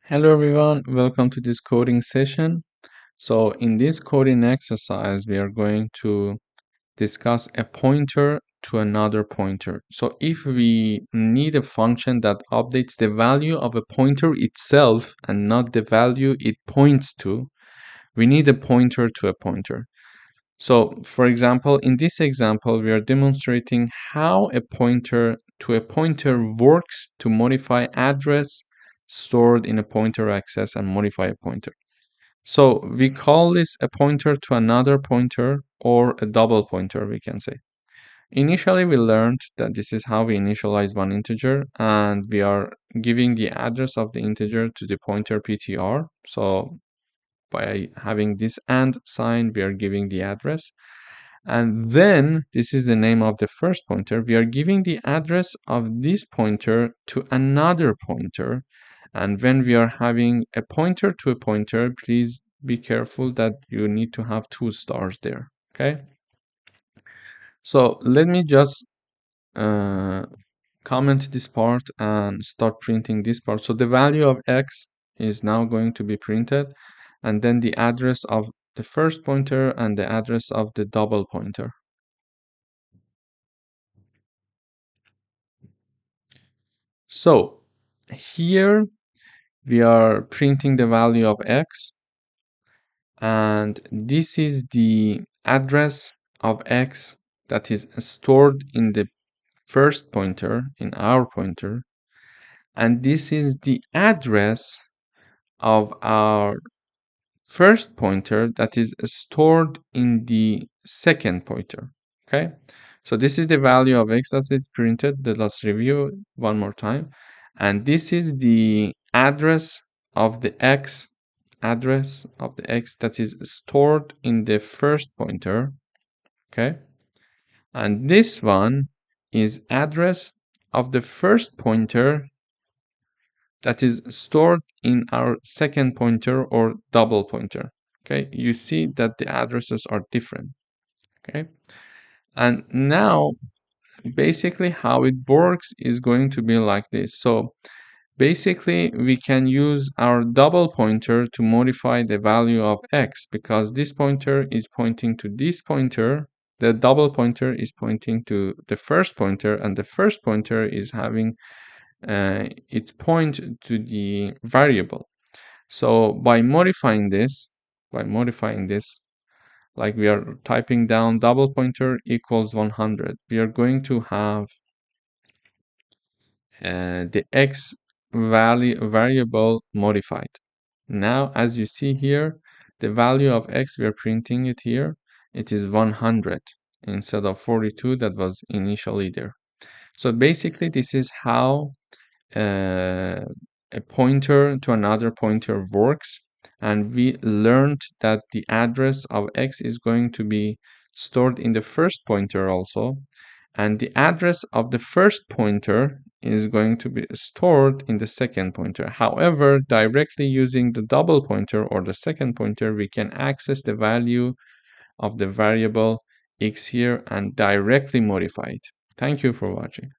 Hello everyone, welcome to this coding session. So in this coding exercise, we are going to discuss a pointer to another pointer. So if we need a function that updates the value of a pointer itself and not the value it points to, we need a pointer to a pointer. So for example, in this example, we are demonstrating how a pointer to a pointer works to modify address stored in a pointer access and modify a pointer. So we call this a pointer to another pointer or a double pointer, we can say. Initially, we learned that this is how we initialize one integer, and we are giving the address of the integer to the pointer PTR. So by having this AND sign, we are giving the address. And then this is the name of the first pointer. We are giving the address of this pointer to another pointer. And when we are having a pointer to a pointer, please be careful that you need to have 2 stars there. Okay. So let me just comment this part and start printing this part. So the value of x is now going to be printed, and then the address of the first pointer and the address of the double pointer. So here we are printing the value of x, and this is the address of x that is stored in the first pointer, in our pointer, and this is the address of our first pointer that is stored in the second pointer. Okay, so this is the value of x that is printed. Let's review one more time. And this is the address of the x that is stored in the first pointer. Okay, and this one is address of the first pointer that is stored in our second pointer or double pointer. Okay, you see that the addresses are different. Okay, and now basically how it works is going to be like this. So basically we can use our double pointer to modify the value of x, because this pointer is pointing to this pointer, the double pointer is pointing to the first pointer, and the first pointer is having its point to the variable. So by modifying this, like we are typing down double pointer equals 100, we are going to have the x variable modified. Now, as you see here, the value of x, we are printing it here, it is 100 instead of 42 that was initially there. So basically, this is how a pointer to another pointer works, and we learned that the address of x is going to be stored in the first pointer also, and the address of the first pointer is going to be stored in the second pointer. However, directly using the double pointer or the second pointer, we can access the value of the variable x here and directly modify it. Thank you for watching.